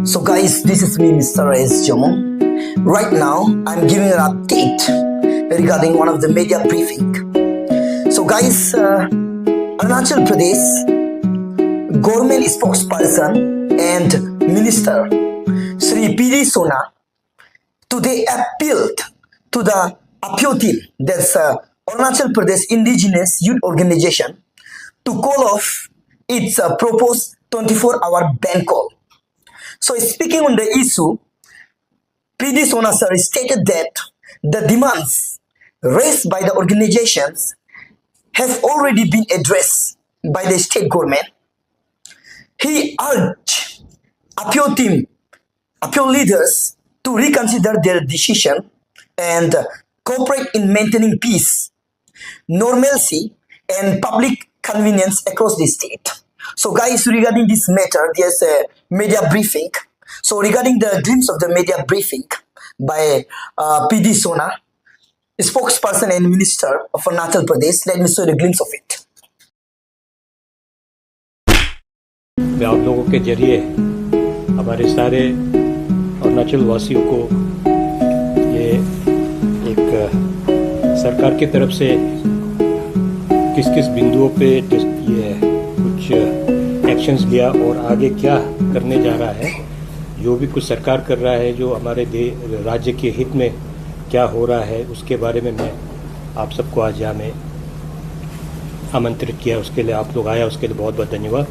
So guys, this is me, Mr. S. Jomo. Right now, I'm giving an update regarding one of the media briefing. So guys, Arunachal Pradesh government spokesperson and minister Sri P.D. Sona today appealed to the APIO team, that's Arunachal Pradesh Indigenous Youth Organization, to call off its proposed 24-hour ban call. So speaking on the issue, P.D. Sona sir stated that the demands raised by the organizations have already been addressed by the state government. He urged APIO team, APIO leaders to reconsider their decision and cooperate in maintaining peace, normalcy, and public convenience across the state. So guys, regarding this matter, there's a media briefing. So regarding the glimpse of the media briefing by P.D. Sona, spokesperson and minister of Arunachal Pradesh, let me show the glimpse of it. मैं आप लोगों के जरिए हमारे सारे अरुणाचल वासियों को ये एक सरकार की तरफ से किस किस बिंदुओं पे ये कुछ एक्शंस लिया और आगे क्या करने जा रहा है, जो भी कुछ सरकार कर रहा है, जो हमारे राज्य के हित में क्या हो रहा है, उसके बारे में मैं आप सबको आज यहाँ में आमंत्रित किया। उसके लिए आप लोग आया, उसके लिए बहुत बहुत धन्यवाद।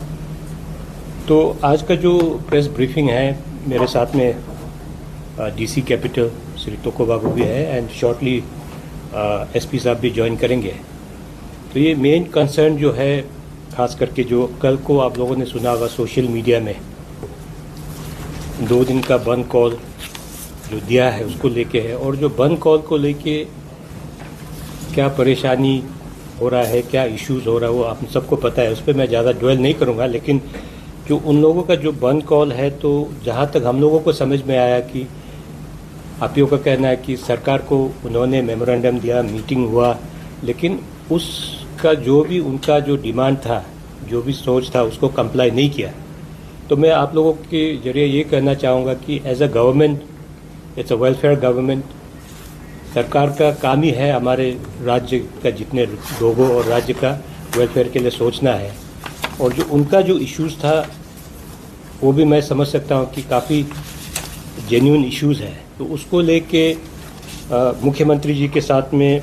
तो आज का जो प्रेस ब्रीफिंग है, मेरे साथ में डीसी कैपिटल श्री तोको बाबू भी है एंड शॉर्टली एसपी साहब भी ज्वाइन करेंगे। तो ये मेन कंसर्न जो है, खास करके जो कल को आप लोगों ने सुना होगा सोशल मीडिया में 2 दिन का बंद कॉल जो दिया है उसको लेके है, और जो बंद कॉल को लेके क्या परेशानी हो रहा है, क्या इश्यूज हो रहा है, वो आप सबको पता है। उस पर मैं ज़्यादा ड्वेल नहीं करूँगा, लेकिन जो उन लोगों का जो बंद कॉल है, तो जहाँ तक हम लोगों को समझ में आया कि आपियो का कहना है कि सरकार को उन्होंने मेमोरेंडम दिया, मीटिंग हुआ, लेकिन उसका जो भी उनका जो डिमांड था, जो भी सोच था, उसको कंप्लाई नहीं किया। तो मैं आप लोगों के जरिए ये कहना चाहूँगा कि as a government, it's a welfare government, सरकार का काम ही है हमारे राज्य का जितने लोगों और राज्य का वेलफेयर के लिए सोचना है। और जो उनका जो इश्यूज़ था वो भी मैं समझ सकता हूँ कि काफ़ी जेन्युइन इश्यूज़ है। तो उसको लेके मुख्यमंत्री जी के साथ में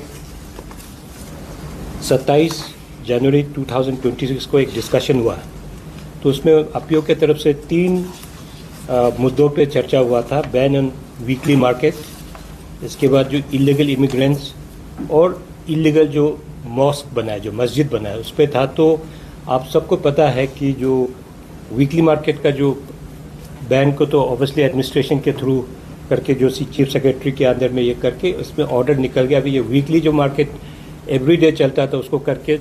27 जनवरी 2026 को एक डिस्कशन हुआ। तो उसमें आपियो के तरफ से 3 मुद्दों पे चर्चा हुआ था। बैन ऑन वीकली मार्केट, इसके बाद जो इलीगल इमिग्रेंट्स और इलीगल जो मॉस्क बनाए, जो मस्जिद बनाए, उस पर था। तो आप सबको पता है कि जो वीकली मार्केट का जो बैन को तो ऑब्वियसली एडमिनिस्ट्रेशन के थ्रू करके जो चीफ सेक्रेटरी के अंदर में ये करके उसमें ऑर्डर निकल गया। अभी ये वीकली जो मार्केट एवरीडे चलता था उसको करके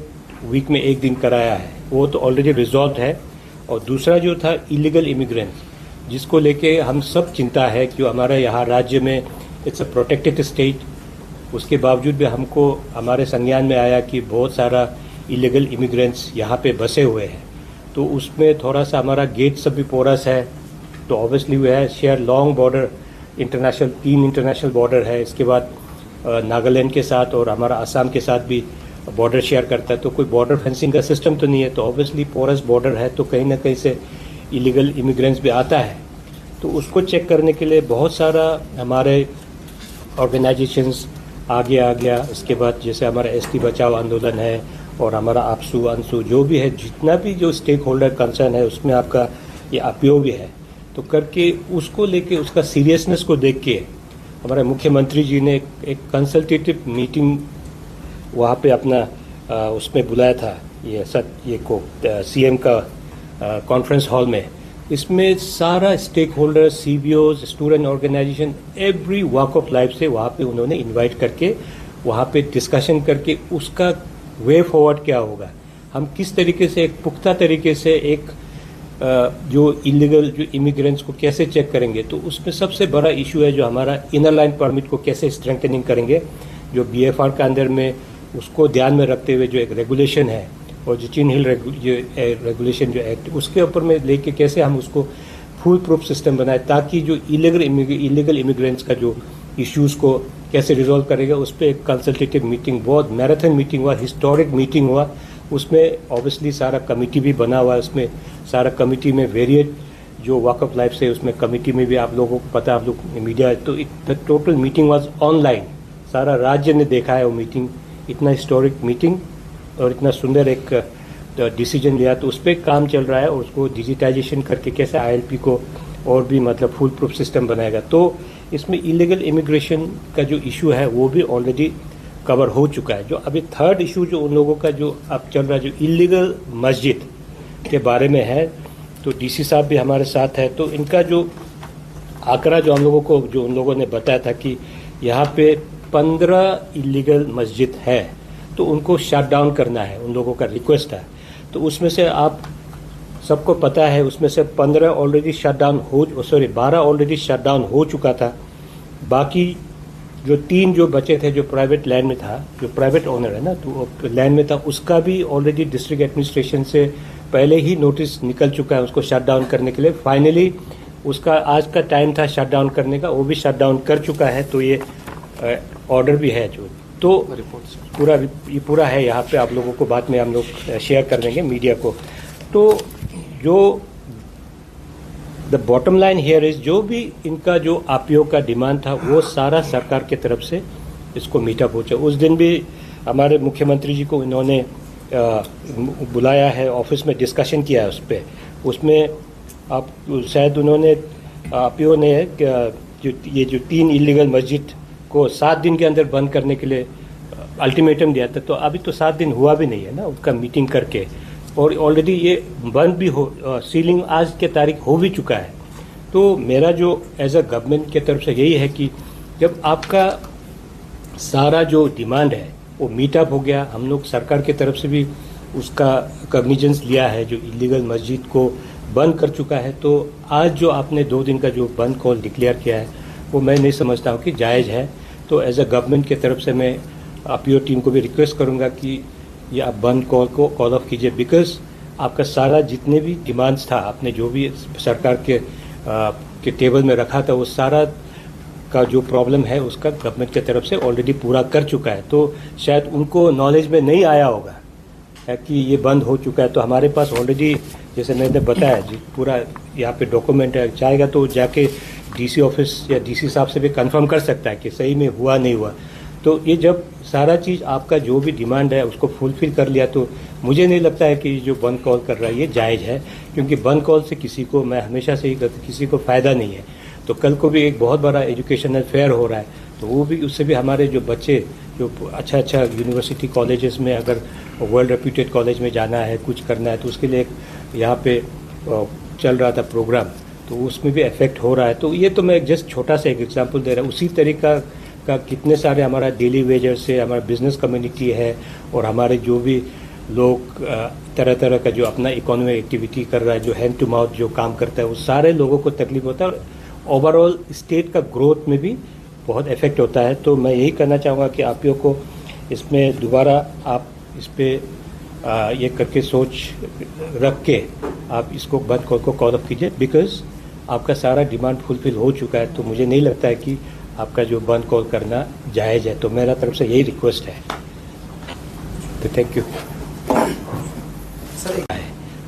वीक में 1 दिन कराया है, वो तो ऑलरेडी रिजॉल्व है। और दूसरा जो था इलीगल इमिग्रेंट्स, जिसको लेके हम सब चिंता है कि हमारे यहाँ राज्य में इट्स अ प्रोटेक्टेड स्टेट, उसके बावजूद भी हमको हमारे संज्ञान में आया कि बहुत सारा इलीगल इमिग्रेंट्स यहाँ पे बसे हुए हैं। तो उसमें थोड़ा सा हमारा गेट सब भी पोरस है। तो ऑब्वियसली वो है share long border, international 3 international border है। इसके बाद नागालैंड के साथ और हमारा असम के साथ भी बॉर्डर शेयर करता है। तो कोई बॉर्डर फेंसिंग का सिस्टम तो नहीं है। तो ऑब्वियसली पोरस बॉर्डर है, तो कहीं ना कहीं से इलीगल इमिग्रेंट्स भी आता है। तो उसको चेक करने के लिए बहुत सारा हमारे ऑर्गेनाइजेशंस आगे आ गया। इसके बाद जैसे हमारा एसटी बचाओ आंदोलन है और हमारा आपसू अंसू जो भी है, जितना भी जो स्टेक होल्डर कंसर्न है, उसमें आपका ये आपियो भी है। तो करके उसको लेके उसका सीरियसनेस को देख के हमारे मुख्यमंत्री जी ने एक कंसल्टेटिव मीटिंग वहाँ पे अपना उसमें बुलाया था, ये सीएम का कॉन्फ्रेंस हॉल में। इसमें सारा stake holder, CBOs, student organisation, every walk of life से वहाँ पे उन्होंने इनवाइट करके वहाँ पे डिस्कशन करके उसका वे फॉरवर्ड क्या होगा, हम किस तरीके से एक पुख्ता तरीके से एक जो इलीगल जो इमिग्रेंट्स को कैसे चेक करेंगे। तो उसमें सबसे बड़ा इशू है जो हमारा इनर लाइन परमिट को कैसे स्ट्रेंथनिंग करेंगे, जो बीएफआर के अंदर में उसको ध्यान में रखते हुए जो एक रेगुलेशन है और जो चिन हिल रेगुलेशन जो एक्ट उसके ऊपर में लेके कैसे हम उसको फुल प्रूफ सिस्टम बनाए ताकि जो इलीगल इमिग्रेंट्स का जो इश्यूज़ को कैसे रिजॉल्व करेगा उस पर एक कंसल्टेटिव मीटिंग, बहुत मैराथन मीटिंग हुआ, हिस्टोरिक मीटिंग हुआ। उसमें ऑब्वियसली सारा कमिटी भी बना हुआ है, उसमें सारा कमिटी में वेरिएट जो वॉक ऑफ लाइफ से उसमें कमिटी में भी आप लोगों को पता, आप लोग मीडिया, तो टोटल मीटिंग वाज ऑनलाइन, सारा राज्य ने देखा है वो मीटिंग, इतना हिस्टोरिक मीटिंग और इतना सुंदर एक डिसीजन लिया। तो उस पर काम चल रहा है और उसको डिजिटाइजेशन करके कैसे ILP को और भी मतलब फुल प्रूफ सिस्टम बनाएगा। तो इसमें इलीगल इमिग्रेशन का जो इशू है वो भी ऑलरेडी कवर हो चुका है। जो अभी थर्ड इशू जो उन लोगों का जो अब चल रहा है, जो इलीगल मस्जिद के बारे में है, तो DC साहब भी हमारे साथ है। तो इनका जो आंकड़ा जो हम लोगों को, जो उन लोगों ने बताया था कि यहाँ पे 15 इलीगल मस्जिद है, तो उनको शट डाउन करना है, उन लोगों का रिक्वेस्ट है। तो उसमें से आप सबको पता है, उसमें से 15 ऑलरेडी शट डाउन हो, 12 ऑलरेडी शट डाउन हो चुका था। बाकी जो 3 जो बचे थे, जो प्राइवेट लैंड में था, जो प्राइवेट ओनर है ना, तो लैंड में था, उसका भी ऑलरेडी डिस्ट्रिक्ट एडमिनिस्ट्रेशन से पहले ही नोटिस निकल चुका है उसको शट डाउन करने के लिए। फाइनली उसका आज का टाइम था शट डाउन करने का, वो भी शट डाउन कर चुका है। तो ये ऑर्डर भी है जो, तो पूरा है यहाँ पे, आप लोगों को बाद में हम लोग शेयर कर देंगे मीडिया को। तो जो the bottom line here is, जो भी इनका जो आरपीओ का डिमांड था वो सारा सरकार की तरफ से इसको मीटअप हो जाए। उस दिन भी हमारे मुख्यमंत्री जी को इन्होंने बुलाया है, ऑफिस में डिस्कशन किया है उस पर। उसमें आप शायद उन्होंने आरपीओ ने ये जो 3 इलीगल मस्जिद को 7 दिन के अंदर बंद करने के लिए अल्टीमेटम दिया था। तो अभी तो 7 दिन हुआ भी नहीं है ना उसका मीटिंग करके, और ऑलरेडी ये बंद भी हो, सीलिंग आज के तारीख हो भी चुका है। तो मेरा जो एज अ गवर्नमेंट की तरफ से यही है कि जब आपका सारा जो डिमांड है वो मीटअप हो गया, हम लोग सरकार की तरफ से भी उसका कॉग्निजेंस लिया है, जो इलीगल मस्जिद को बंद कर चुका है। तो आज जो आपने 2 दिन का जो बंद कॉल डिक्लेयर किया है वो मैं नहीं समझता हूँ कि जायज़ है। तो एज अ गवर्नमेंट की तरफ से मैं आरपीओ टीम को भी रिक्वेस्ट करूँगा कि ये आप बंद कॉल को कॉल ऑफ कीजिए, बिकॉज आपका सारा जितने भी डिमांड्स था, आपने जो भी सरकार के टेबल में रखा था, वो सारा का जो प्रॉब्लम है उसका गवर्नमेंट की तरफ से ऑलरेडी पूरा कर चुका है। तो शायद उनको नॉलेज में नहीं आया होगा कि ये बंद हो चुका है। तो हमारे पास ऑलरेडी, जैसे मैंने बताया जी, पूरा यहाँ पे डॉक्यूमेंट है, चाहेगा तो जाके DC ऑफिस या DC साहब से भी कंफर्म कर सकता है कि सही में हुआ नहीं हुआ। तो ये जब सारा चीज़ आपका जो भी डिमांड है उसको फुलफिल कर लिया, तो मुझे नहीं लगता है कि जो बंद कॉल कर रहा है ये जायज़ है, क्योंकि बंद कॉल से किसी को, मैं हमेशा से ही कहता, किसी को फ़ायदा नहीं है। तो कल को भी एक बहुत बड़ा एजुकेशनल फेयर हो रहा है, तो वो भी, उससे भी हमारे जो बच्चे जो अच्छा यूनिवर्सिटी कॉलेजेस में, अगर वर्ल्ड रेप्यूटेड कॉलेज में जाना है, कुछ करना है, तो उसके लिए यहाँ पे चल रहा था प्रोग्राम, तो उसमें भी इफेक्ट हो रहा है। तो ये तो मैं जस्ट छोटा सा एक एग्जांपल दे रहा हूँ। उसी तरीका का कितने सारे हमारा डेली वेजर्स से, हमारा बिजनेस कम्युनिटी है, और हमारे जो भी लोग तरह तरह का जो अपना इकोनॉमिक एक्टिविटी कर रहा है, जो हैंड टू माउथ जो काम करता है, वो सारे लोगों को तकलीफ होता है, और ओवरऑल स्टेट का ग्रोथ में भी बहुत इफेक्ट होता है। तो मैं यही करना चाहूँगा कि आरपीओ को इसमें दोबारा आप इस पर ये करके सोच रख के आप इसको बंद कॉल को कॉल अप कीजिए, बिकॉज आपका सारा डिमांड फुलफिल हो चुका है। तो मुझे नहीं लगता है कि आपका जो बंद कॉल करना जायज़ है। तो मेरा तरफ से यही रिक्वेस्ट है। तो थैंक यू।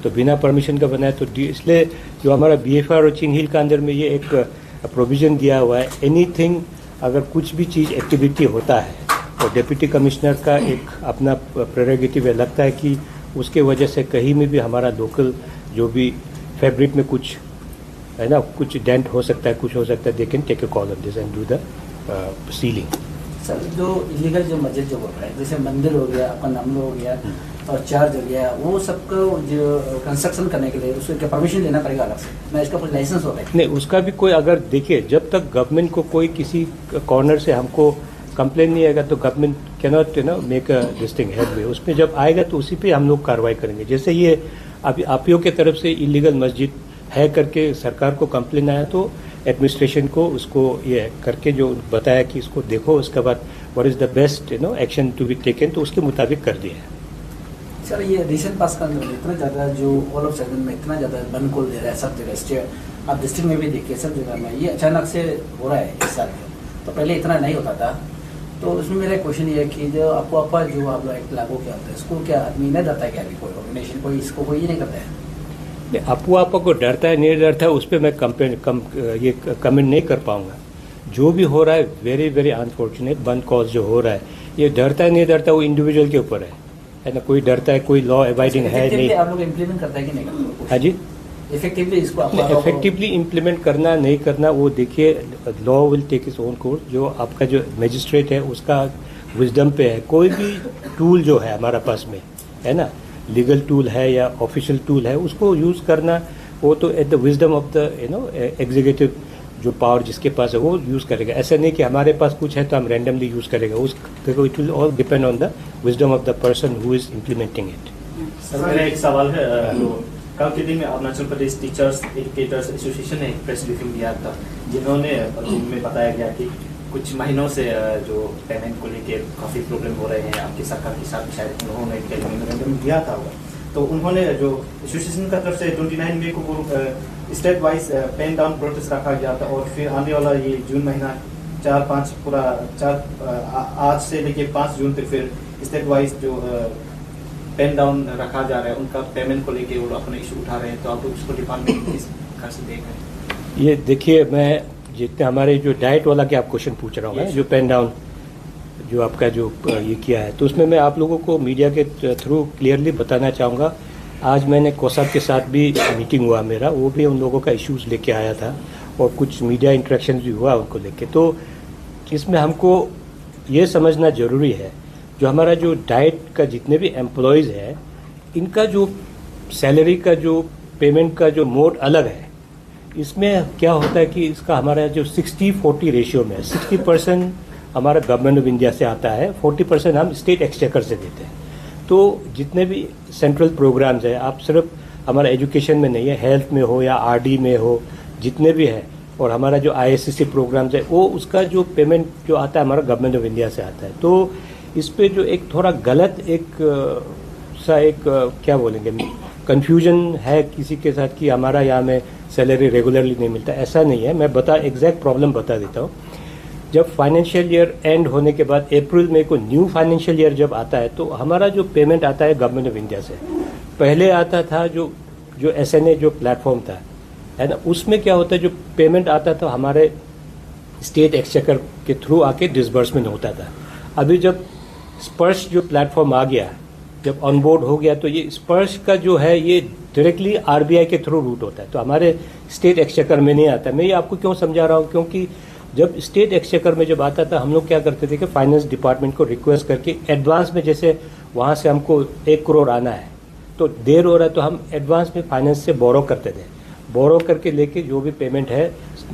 तो बिना परमिशन का बनाया, तो इसलिए जो हमारा BFR और चिन हिल का अंदर में ये एक प्रोविज़न दिया हुआ है, एनीथिंग, अगर कुछ भी चीज़ एक्टिविटी होता है, और डिप्टी कमिश्नर का एक अपना प्रेरोगेटिव है, लगता है कि उसके वजह से कहीं में भी हमारा लोकल जो भी फैब्रिक में कुछ है ना, कुछ डेंट हो सकता है, कुछ हो सकता है, they can take a call on this and do the sealing. Sir, जो इलीगल जो मस्जिद जो बोल रहा है, जैसे मंदिर हो गया, अपन नामलो हो गया और चर्च हो गया, वो सबको जो कंस्ट्रक्शन करने के लिए उसको परमिशन लेना पड़ेगा अलग से, मैं इसका कोई लाइसेंस होता है? नहीं, उसका भी कोई, अगर देखिए, जब तक गवर्नमेंट को कोई किसी कॉर्नर से हमको कंप्लेन नहीं आएगा, तो government can not make a this thing headway. उसमें जब आएगा तो उसी पे हम लोग कार्रवाई करेंगे। जैसे ये अभी आरपीओ की तरफ से इलीगल मस्जिद है करके सरकार को कंप्लेन आया, तो एडमिनिस्ट्रेशन को उसको ये करके जो बताया कि इसको देखो, उसके बाद what is the best action to be taken, तो उसके मुताबिक कर दिया है। सर, ये रिसेंट पास का इतना ज़्यादा जो ऑल ऑफ सडन में इतना ज़्यादा बंद खोल दे रहा है सब जगह, आप डिस्ट्रिक्ट में भी देखिए सब जगह में ये अचानक से हो रहा है इस साल में, तो पहले इतना नहीं होता था। तो उसमें मेरा क्वेश्चन ये है कि जो आपको आपका जो आप लोग एक्ट लागू क्या होता है, इसको क्या आदमी नहीं डरता है क्या, अभी कोई ऑर्गेनाइजेशन कोई इसको कोई नहीं करता है? अपू आपा को डरता है नहीं डरता है उस पर मैं ये कमेंट नहीं कर पाऊंगा। जो भी हो रहा है वेरी वेरी अनफॉर्चुनेट, बंद कॉज जो हो रहा है, ये डरता है नहीं डरता वो इंडिविजुअल के ऊपर है ना। कोई डरता है, कोई लॉ अबाइडिंग है नहीं। आप लोग इम्प्लीमेंट करता है कि नहीं करते? हाँ जी, इफेक्टिवली इसको इफेक्टिवली इम्प्लीमेंट करना नहीं करना वो देखिए, law will take its own course. जो आपका जो मजिस्ट्रेट है उसका विजडम पे है। कोई भी टूल जो है हमारा पास में है ना, लीगल टूल है या ऑफिशियल टूल है, उसको यूज़ करना वो तो at the wisdom of the executive जो पावर जिसके पास है वो यूज़ करेगा। ऐसा नहीं कि हमारे पास कुछ है तो हम रैंडमली यूज़ करेगा। उस it will all depend on the wisdom of the person who is implementing it. Sir मेरा एक सवाल है, कल के दिन में Arunachal Pradesh teachers educators association ने एक प्रेस ब्रीफिंग दिया था, जिन्होंने में बताया गया कि कुछ महीनों से जो पेमेंट को लेके काफ़ी प्रॉब्लम हो रहे हैं आपकी सरकार के साथ। शायद उन्होंने एक मेमोरेंडम दिया था वो, तो उन्होंने जो एसोसिएशन का तरफ से 29 मई को state wise pen down protest रखा गया था, और फिर आने वाला ये जून महीना 4-5 आज से लेके 5 जून तक फिर स्टेट वाइज जो पेन डाउन रखा जा रहा है, उनका पेमेंट को लेके वो लोग अपना इशू उठा रहे हैं। तो आप लोग इसको डिपार्टमेंट किस प्रकार से देख रहे हैं? ये देखिए, मैं जितने हमारे जो डाइट वाला के आप क्वेश्चन पूछ रहा हूँ, जो पेन डाउन जो आपका जो ये किया है, तो उसमें मैं आप लोगों को मीडिया के थ्रू क्लियरली बताना चाहूँगा। आज मैंने कोसाब के साथ भी मीटिंग हुआ मेरा, वो भी उन लोगों का इश्यूज लेके आया था और कुछ मीडिया इंटरेक्शन भी हुआ उनको लेके। तो इसमें हमको ये समझना ज़रूरी है, जो हमारा जो डाइट का जितने भी एम्प्लॉयज़ है, इनका जो सैलरी का जो पेमेंट का जो मोड अलग है। इसमें क्या होता है कि इसका हमारा जो 60-40 रेशियो में 60% हमारा गवर्नमेंट ऑफ इंडिया से आता है, 40% हम स्टेट एक्सचेकर से देते हैं। तो जितने भी सेंट्रल प्रोग्राम्स है, आप सिर्फ हमारा एजुकेशन में नहीं है, हेल्थ में हो या आरडी में हो, जितने भी है, और हमारा जो आईएससीसी प्रोग्राम्स है, वो उसका जो पेमेंट जो आता है हमारा गवर्नमेंट ऑफ इंडिया से आता है। तो इस पे जो एक थोड़ा गलत क्या बोलेंगे, कन्फ्यूजन है किसी के साथ कि हमारा यहाँ में सैलरी रेगुलरली नहीं मिलता। ऐसा नहीं है। मैं एग्जैक्ट प्रॉब्लम बता देता हूँ। जब फाइनेंशियल ईयर एंड होने के बाद अप्रैल में को न्यू फाइनेंशियल ईयर जब आता है, तो हमारा जो पेमेंट आता है गवर्नमेंट ऑफ इंडिया से, पहले आता था जो SNA जो प्लेटफॉर्म था, है ना, उसमें क्या होता है, जो पेमेंट आता था हमारे स्टेट एक्सचेकर के थ्रू आके डिसबर्समेंट होता था। अभी जब स्पर्श जो प्लेटफॉर्म आ गया, जब ऑनबोर्ड हो गया, तो ये स्पर्श का जो है ये डायरेक्टली RBI के थ्रू रूट होता है, तो हमारे स्टेट एक्सचेकर में नहीं आता। मैं ये आपको क्यों समझा रहा हूँ, क्योंकि जब स्टेट एक्सचेकर में जब आता था, हम लोग क्या करते थे कि फाइनेंस डिपार्टमेंट को रिक्वेस्ट करके एडवांस में, जैसे वहाँ से हमको 1 करोड़ आना है तो देर हो रहा है, तो हम एडवांस में फाइनेंस से बोरो करते थे। बोरो करके लेके जो भी पेमेंट है,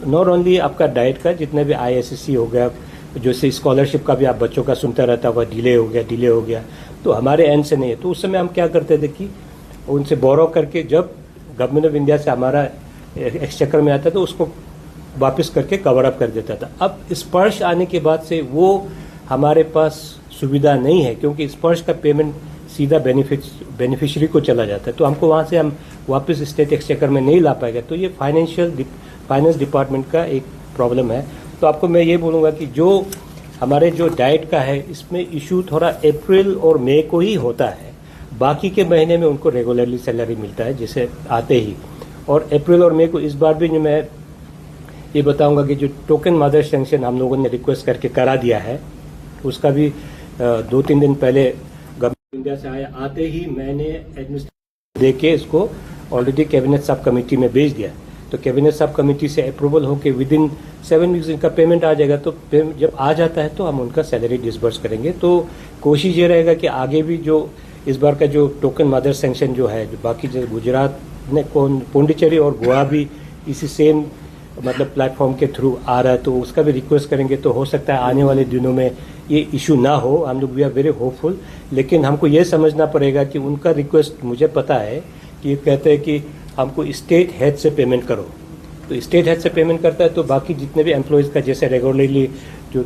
नॉट ओनली आपका डाइट का, जितने भी ISSC हो गया, जैसे स्कॉलरशिप का भी आप बच्चों का सुनता रहता होगा, डिले हो गया, तो हमारे एंड से नहीं है। तो उस समय हम क्या करते थे कि उनसे बोरो करके जब गवर्नमेंट ऑफ इंडिया से हमारा एक्सचेकर में आता तो उसको वापस करके कवर अप कर देता था। अब स्पर्श आने के बाद से वो हमारे पास सुविधा नहीं है, क्योंकि स्पर्श का पेमेंट सीधा बेनिफिशियरी को चला जाता है, तो हमको वहाँ से हम वापस स्टेट एक्सचेकर में नहीं ला पाएगा। तो ये फाइनेंस डिपार्टमेंट का एक प्रॉब्लम है। तो आपको मैं ये बोलूँगा कि जो हमारे जो डाइट का है, इसमें इशू थोड़ा अप्रैल और मई को ही होता है, बाकी के महीने में उनको रेगुलरली सैलरी मिलता है जैसे आते ही। और अप्रैल और मई को इस बार भी मैं ये बताऊंगा कि जो टोकन मदर सैंक्शन हम लोगों ने रिक्वेस्ट करके करा दिया है, उसका भी 2-3 दिन पहले गवर्नमेंट इंडिया से आया, आते ही मैंने एडमिनिस्ट्रेशन दे के इसको ऑलरेडी कैबिनेट सब कमेटी में भेज दिया। तो कैबिनेट सब कमेटी से अप्रूवल होकर विदिन 7 वीक्स इनका पेमेंट आ जाएगा। तो जब आ जाता है तो हम उनका सैलरी डिसबर्स करेंगे। तो कोशिश ये रहेगा कि आगे भी जो इस बार का जो टोकन मदर सैंक्शन जो है, जो बाकी जो गुजरात ने पुडुचेरी और गोवा भी इसी सेम मतलब प्लेटफॉर्म के थ्रू आ रहा है, तो उसका भी रिक्वेस्ट करेंगे। तो हो सकता है आने वाले दिनों में ये इशू ना हो। हम लोग वी आर वेरी होपफुल, लेकिन हमको ये समझना पड़ेगा कि उनका रिक्वेस्ट, मुझे पता है कि ये कहते हैं कि हमको स्टेट हेड से पेमेंट करो। तो स्टेट हेड से पेमेंट करता है तो बाकी जितने भी एम्प्लॉयज़ का जैसे रेगुलरली जो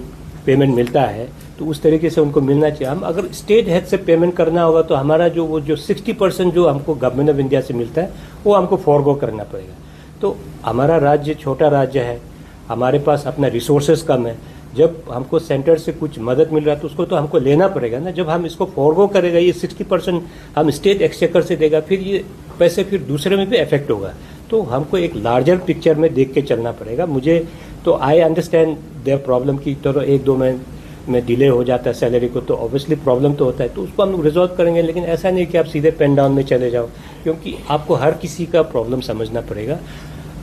पेमेंट मिलता है, तो उस तरीके से उनको मिलना चाहिए। हम अगर स्टेट हेड से पेमेंट करना होगा तो हमारा जो 60% जो हमको गवर्नमेंट ऑफ इंडिया से मिलता है वो हमको फॉरगो करना पड़ेगा। तो हमारा राज्य छोटा राज्य है, हमारे पास अपना रिसोर्सेज कम है। जब हमको सेंटर से कुछ मदद मिल रहा है तो उसको तो हमको लेना पड़ेगा ना। जब हम इसको फॉरगो करेगा, ये 60% हम स्टेट एक्सचेकर से देगा, फिर ये पैसे फिर दूसरे में भी इफेक्ट होगा। तो हमको एक लार्जर पिक्चर में देख के चलना पड़ेगा। मुझे तो आई अंडरस्टैंड देयर प्रॉब्लम की तरह 1-2 महीने में डिले हो जाता है सैलरी को, तो ऑब्वियसली प्रॉब्लम तो होता है, तो उसको हम लोग रिजॉल्व करेंगे। लेकिन ऐसा नहीं कि आप सीधे पेन डाउन में चले जाओ, क्योंकि आपको हर किसी का प्रॉब्लम समझना पड़ेगा।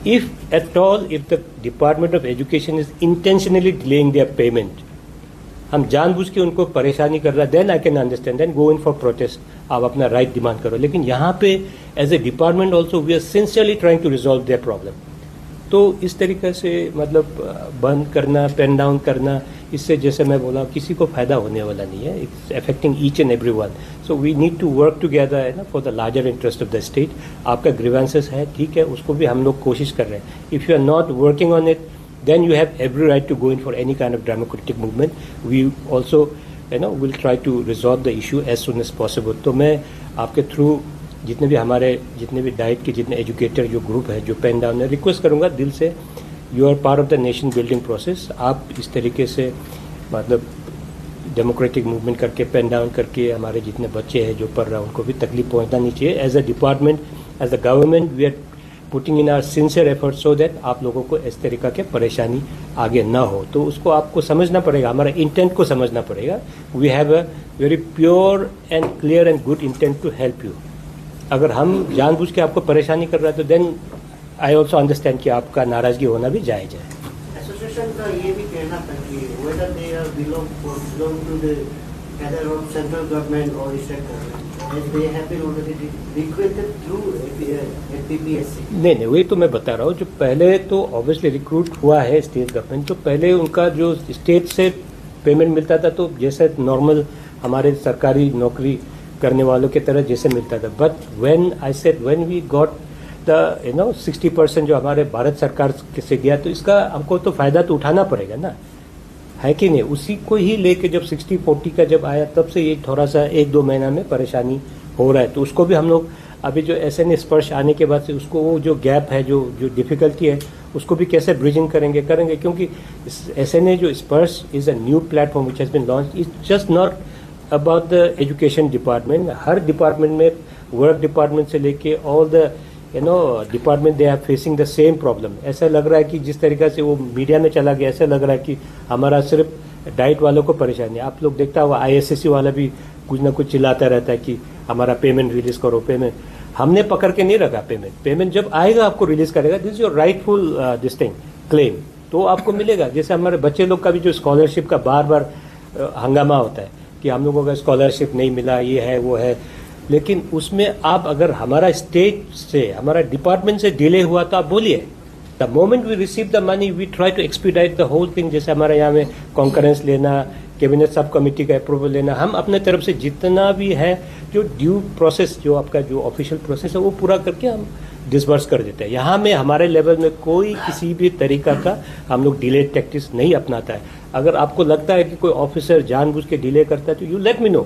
If at all, if the Department of Education is intentionally delaying their payment, हम जानबूझ के उनको परेशानी कर रहा है, then I can understand, then go in for protest, आप अपना राइट डिमांड करो। लेकिन यहाँ पे as a department also we are sincerely trying to resolve their problem. तो इस तरीके से मतलब बंद करना, पेन डाउन करना, इससे जैसे मैं बोला किसी को फायदा होने वाला नहीं है। It's affecting each and every one. So we need to work together है ना for the larger interest of the state. आपका ग्रीवेंसेस है, ठीक है, उसको भी हम लोग कोशिश कर रहे हैं। If you are not working on it, then you have every right to go in for any kind of democratic movement. We also will try to resolve the issue as soon as possible. तो मैं आपके through जितने भी diet के जितने educator जो group है जो पेन डाउन है, रिक्वेस्ट करूँगा दिल से, you are part of the nation building process. आप इस तरीके से मतलब डेमोक्रेटिक मूवमेंट करके पेन डाउन करके हमारे जितने बच्चे हैं जो पढ़ रहे हैं उनको भी तकलीफ पहुँचना नहीं चाहिए। As a department, as a government, we are putting in our sincere effort so that आप लोगों को इस तरीका के परेशानी आगे ना हो। तो उसको आपको समझना पड़ेगा, हमारा इंटेंट को समझना पड़ेगा। We have a very pure and clear and good intent to help you. अगर हम जानबूझ के आपको परेशानी कर रहे हैं तो देन आई ऑल्सो अंडरस्टैंड कि आपका नाराजगी होना भी जायज है। एसोसिएशन का ये भी कहना था कि whether they are belong to the either of central government or state government, as they have been already recruited through PPSC. नहीं, वही तो मैं बता रहा हूँ। जो पहले तो ऑब्वियसली रिक्रूट हुआ है स्टेट गवर्नमेंट, तो पहले उनका जो स्टेट से पेमेंट मिलता था तो जैसे नॉर्मल हमारे सरकारी नौकरी करने वालों की तरह जैसे मिलता था। But when we got the 60% जो हमारे भारत सरकार से गया, तो इसका हमको तो फायदा तो उठाना पड़ेगा ना, है कि नहीं। उसी को ही लेके जब 60-40 का जब आया तब से ये थोड़ा सा 1-2 महीना में परेशानी हो रहा है। तो उसको भी हम लोग अभी जो SNA स्पर्श आने के बाद से उसको वो जो गैप है, जो डिफिकल्टी है, उसको भी कैसे ब्रिजिंग करेंगे क्योंकि SNA जो Sparsh is a new platform which has been launch. It's just not about the education department. हर डिपार्टमेंट में, वर्क डिपार्टमेंट से लेके all the department they are facing the same problem. ऐसा लग रहा है कि जिस तरीके से वो मीडिया में चला गया, ऐसा लग रहा है कि हमारा सिर्फ डाइट वालों को परेशानी है। आप लोग देखता हुआ ISSC वाला भी कुछ ना कुछ चिल्लाता रहता है कि हमारा पेमेंट रिलीज करो। पेमेंट हमने पकड़ के नहीं रखा। पेमेंट जब आएगा आपको रिलीज करेगा। This is your rightful this thing claim, तो आपको मिलेगा। जैसे हमारे बच्चे लोग का भी जो स्कॉलरशिप का बार हंगामा होता है कि हम लोगों का स्कॉलरशिप नहीं मिला, ये है वो है, लेकिन उसमें आप अगर हमारा स्टेट से, हमारा डिपार्टमेंट से डिले हुआ तो आप बोलिए। The moment we receive the money we try to expedite the whole thing. जैसे हमारे यहाँ में कॉन्करेंस लेना, कैबिनेट सब कमेटी का अप्रूवल लेना, हम अपने तरफ से जितना भी है जो ड्यू प्रोसेस, जो आपका जो ऑफिशियल प्रोसेस है वो पूरा करके हम डिसबर्स कर देते हैं। यहाँ में हमारे लेवल में कोई किसी भी तरीका का हम लोग डिले टैक्टिक्स नहीं अपनाता है। अगर आपको लगता है कि कोई ऑफिसर जानबूझ के डिले करता है तो you let me know,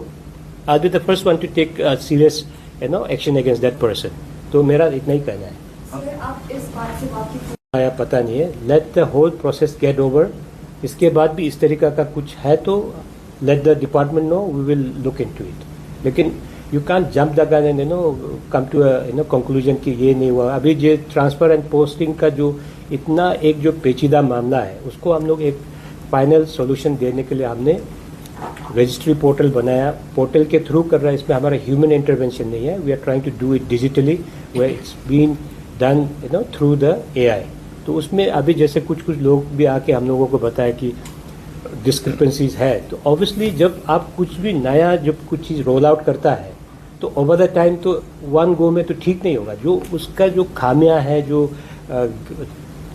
I will be the first one to take serious action against that person. तो मेरा इतना ही कहना है। आप इस बात से वाकिफ आया पता नहीं है, let the whole process get over. इसके बाद भी इस तरीका का कुछ है तो let the department know, we will look into it. लेकिन you can jump the gun and come to conclusion कि ये नहीं हुआ। अभी ये ट्रांसफर एंड पोस्टिंग का जो इतना एक जो पेचीदा मामला है, उसको हम लोग एक फाइनल सॉल्यूशन देने के लिए हमने रजिस्ट्री पोर्टल बनाया। पोर्टल के थ्रू कर रहा है, इसमें हमारा ह्यूमन इंटरवेंशन नहीं है। We are trying to do it digitally, where it's been done through the AI। तो उसमें अभी जैसे कुछ लोग भी आके हम लोगों को बताया कि डिस्क्रिपेंसीज है, तो ऑब्वियसली जब आप कुछ भी नया जब कुछ चीज़ रोल आउट करता है तो ओवर द टाइम तो वन गो में तो ठीक नहीं होगा। जो उसका जो खामियां है, जो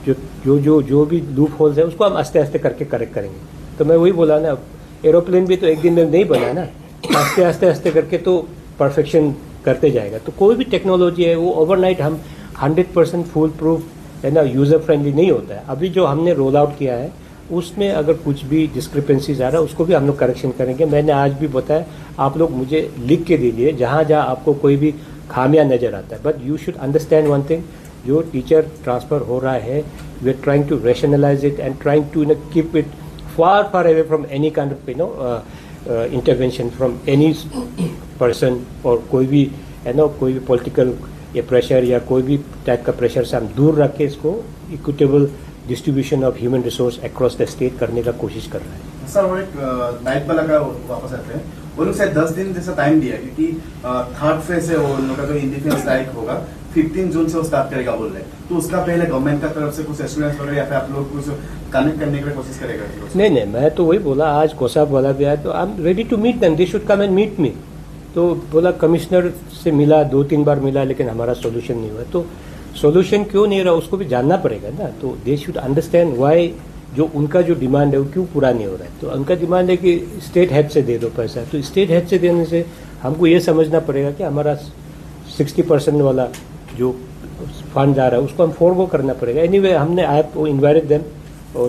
जो जो जो भी लूप होल्स है, उसको हम आस्ते आस्ते करके करेक्ट करेंगे। तो मैं वही बोला ना, एरोप्लेन भी तो एक दिन में नहीं बना ना, आस्ते आस्ते आस्ते करके तो परफेक्शन करते जाएगा। तो कोई भी टेक्नोलॉजी है वो ओवरनाइट हम 100% फुल प्रूफ है ना, यूज़र फ्रेंडली नहीं होता है। अभी जो हमने रोल आउट किया है उसमें अगर कुछ भी डिस्क्रिपेंसीज आ रहा है उसको भी हम लोग करेक्शन करेंगे। मैंने आज भी बताया, आप लोग मुझे लिख के दीजिए जहाँ जहाँ आपको कोई भी खामियां नज़र आता है। But you should understand one thing, जो टीचर ट्रांसफर हो रहा है, we are trying to rationalise it and trying to keep it far away from any kind of intervention from any person, और कोई भी कोई भी पॉलिटिकल या प्रेशर या कोई भी टाइप का प्रेशर से हम दूर रख के इसको equitable distribution of human resource across the state करने का कोशिश कर रहा है। सर, और एक नाइट वाला का वापस आते हैं, वो लोग शायद 10 दिन जैसा टाइम दिया, क्योंकि 3rd फेज से वो लोग का जो इंडिफेंस स्ट्राइक होगा 15 जून से वो स्टार्ट करेगा बोल रहे हैं। तो उसका पहले गवर्नमेंट का तरफ से कुछ एश्योरेंस वगैरह या फिर आप लोग कुछ कनेक्ट करने की कोशिश करेगा? नहीं, मैं तो वही बोला, आज कोसाब वाला भी आया तो I am ready to meet them, they should come and meet me. तो बोला कमिश्नर से मिला, 2-3 बार मिला, लेकिन हमारा सोल्यूशन नहीं हुआ। तो सोल्यूशन क्यों नहीं रहा उसको भी जानना पड़ेगा ना। तो दे शुड अंडरस्टैंड वाई जो उनका जो डिमांड है वो क्यों पूरा नहीं हो रहा है। तो उनका डिमांड है कि स्टेट हेड से दे दो पैसा, तो स्टेट हेड से देने से हमको ये समझना पड़ेगा कि हमारा 60% वाला जो फंड जा रहा है उसको हम फोरगो करना पड़ेगा। एनीवे हमने आप इन्वाइटेड देम,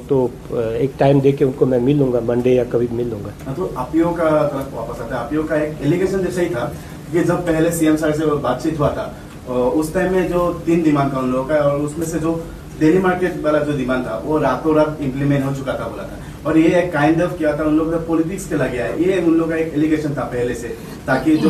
तो एक टाइम दे के उनको मैं मिल लूंगा, मंडे या कभी मिल लूंगा। तो आपीओ का तरफ वापस आता है, आपीओ का एक एलिगेशन जैसा ही था कि जब पहले सीएम सर से बातचीत हुआ था उस टाइम में जो 3 डिमांड था उन लोगों का, और उसमें से जो डेली मार्केट वाला जो डिमांड था वो रातों रात इम्प्लीमेंट हो चुका था बोला था, और ये एक काइंड ऑफ किया था उन लोगों का पॉलिटिक्स के लगे है, ये उन लोगों का एक एलिगेशन था पहले से, ताकि जो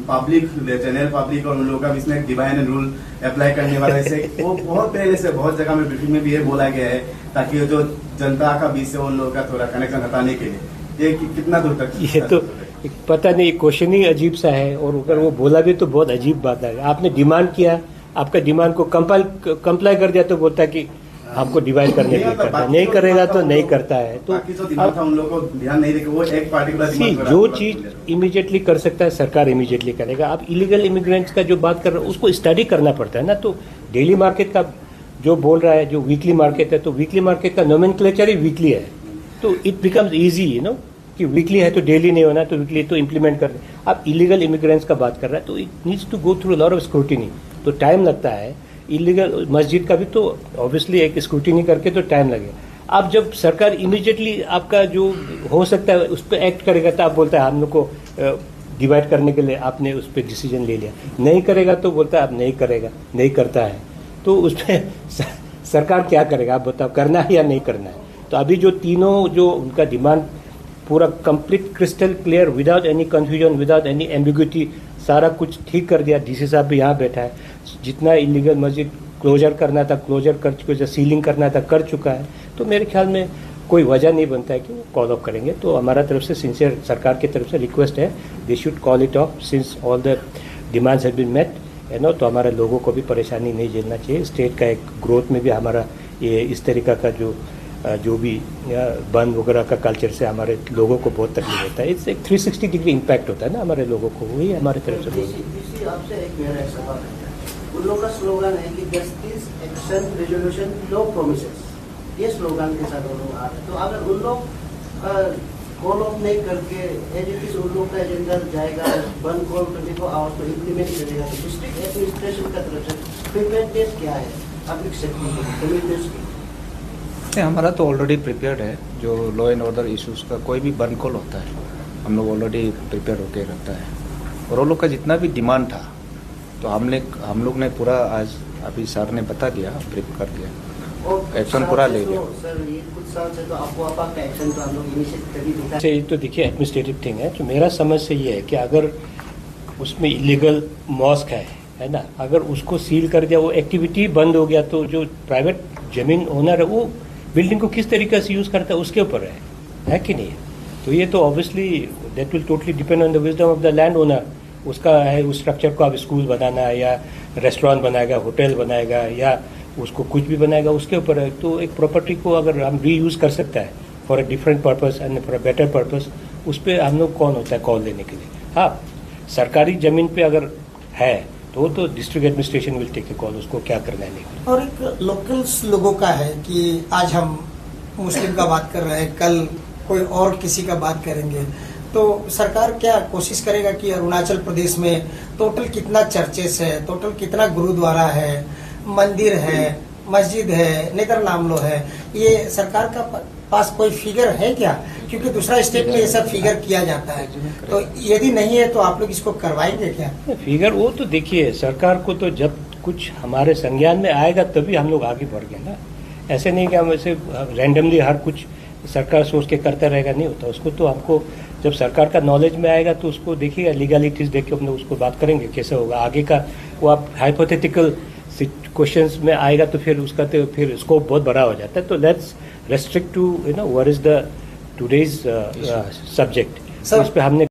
पब्लिक जनरल पब्लिक और उन लोगों का इसमें डिवाइन रूल अप्लाई करने वाला से वो बहुत पहले से बहुत जगह में ब्रीफिंग में भी ये बोला गया है, ताकि जो जनता का बीच से उन लोगों का थोड़ा कनेक्शन हटाने के लिए। ये कितना दूर तक ये तो पता नहीं, क्वेश्चन ही अजीब सा है, और अगर वो बोला भी तो बहुत अजीब बात है। आपने डिमांड किया, आपका डिमांड को कंप्लाई कर दिया तो बोलता है कि हमको डिवाइड करने के लिए करता है, नहीं करेगा तो नहीं करता है। तो उन लोगों को ध्यान नहीं देगा, वो एक पार्टिकुलर जो चीज इमीडिएटली कर सकता है सरकार इमीडिएटली करेगा। आप इलीगल इमिग्रेंट्स का जो बात कर रहे हो उसको स्टडी करना पड़ता है ना। तो डेली मार्केट का जो बोल रहा है, जो वीकली मार्केट है, तो वीकली मार्केट का नोमेनक्लेचर ही वीकली है, तो इट बिकम्स इजी कि वीकली है तो डेली नहीं होना, तो वीकली तो इम्प्लीमेंट कर। आप इलीगल इमिग्रेंट्स का बात कर रहा है तो it needs to go through lot of scrutiny, तो टाइम लगता है। इलीगल मस्जिद का भी तो ऑब्वियसली एक स्क्रूटिनी करके तो टाइम लगे। अब जब सरकार इमीडिएटली आपका जो हो सकता है उस पर एक्ट करेगा तो आप बोलता है हम लोग को डिवाइड करने के लिए आपने उस पर डिसीजन ले लिया, नहीं करेगा तो बोलता है अब नहीं करेगा, नहीं करता है, तो उस पर सरकार क्या करेगा आप बताओ, करना है या नहीं करना है। तो अभी जो तीनों जो उनका डिमांड पूरा complete crystal clear, without any confusion, without any ambiguity, सारा कुछ ठीक कर दिया। डीसी साहब भी यहाँ बैठा है, जितना इलीगल मस्जिद क्लोजर करना था क्लोजर कर चुके, जो सीलिंग करना था कर चुका है। तो मेरे ख्याल में कोई वजह नहीं बनता है कि वो कॉल ऑफ करेंगे। तो हमारा तरफ से सिंसियर सरकार की तरफ से रिक्वेस्ट है, they should call it off since all the demands have been met, तो हमारे लोगों को भी परेशानी नहीं झेलना चाहिए। स्टेट का एक ग्रोथ में भी हमारा ये इस तरीका का जो भी बंद वगैरह का कल्चर से हमारे लोगों को बहुत तकलीफ होता है। इट्स एक 360 डिग्री इम्पैक्ट होता है ना हमारे लोगों को, वही हमारे तरफ से बोल। आपसे एक मेरा सवाल है, उन लोगों का स्लोगन है कि justice, action, resolution, no promises, ये स्लोगन के साथ उन लोग आ रहे हैं। तो अगर उन लोग कॉल ऑफ नहीं करके एज इट इज उन लोग का एजेंडा जाएगा, वन कॉल 24 आवर्स में इम्प्लीमेंट करेगा, तो डिस्ट्रिक्ट एडमिनिस्ट्रेशन का तरफ से प्रिपेयर्डनेस क्या है पब्लिक सेक्टर कम्युनिटीज की? हमारा तो ऑलरेडी प्रिपेयर्ड है। जो लॉ एंड ऑर्डर इश्यूज का कोई भी बर्न कॉल होता है हम लोग ऑलरेडी प्रिपेयर होके रहता है, और वो लोग का जितना भी डिमांड था तो हम लोग ने पूरा आज अभी सर ने बता दिया, ब्रीफ कर दिया, एक्शन पूरा ले लिया। सर ये कुछ साल से तो आपको आपका एक्शन तो हम लोग इनिशिएट कर ही दिखा। ये तो देखिए एडमिनिस्ट्रेटिव थिंग है। तो मेरा समझ से ये है कि अगर उसमें इलीगल मॉस्क है ना, अगर उसको सील कर दिया, वो एक्टिविटी बंद हो गया, तो जो प्राइवेट जमीन ओनर है वो बिल्डिंग को किस तरीके से यूज करता है उसके ऊपर है कि नहीं। तो ये तो obviously that will totally depend on the wisdom of the land owner. उसका है उस स्ट्रक्चर को आप स्कूल बनाना है या रेस्टोरेंट बनाएगा, होटल बनाएगा या उसको कुछ भी बनाएगा, उसके ऊपर है। तो एक प्रॉपर्टी को अगर हम रीयूज कर सकता है for a different purpose and for a better purpose, उस पर हम लोग कौन होता है कॉल देने के लिए। हाँ, सरकारी जमीन पे अगर है तो district administration will take a call, उसको क्या करना है नहीं। और एक लोकल्स लोगों का है कि आज हम मुस्लिम का बात कर रहे हैं, कल कोई और किसी का बात करेंगे, तो सरकार क्या कोशिश करेगा कि अरुणाचल प्रदेश में टोटल कितना चर्चेस है, टोटल कितना गुरुद्वारा है, मंदिर है, मस्जिद है, नेतर नामलो है, ये सरकार का पास कोई फिगर है क्या? क्योंकि दूसरा स्टेट में ये सब फिगर किया जाता है, तो यदि नहीं है तो आप लोग इसको करवाएंगे क्या? फिगर वो तो देखिए, सरकार को तो जब कुछ हमारे संज्ञान में आएगा तभी हम लोग आगे बढ़ गए ना। ऐसे नहीं कि हम ऐसे रैंडमली हर कुछ सरकार सोच के करता रहेगा, नहीं होता। उसको तो हमको जब सरकार का नॉलेज में आएगा तो उसको देखिएगा, लीगलिटीज देख के हम लोग उसको बात करेंगे कैसे होगा आगे का। वो आप हाइपोथेटिकल क्वेश्चंस में आएगा तो फिर उसका तो फिर स्कोप बहुत बड़ा हो जाता है। तो let's restrict to what is the today's subject, उस पर हमने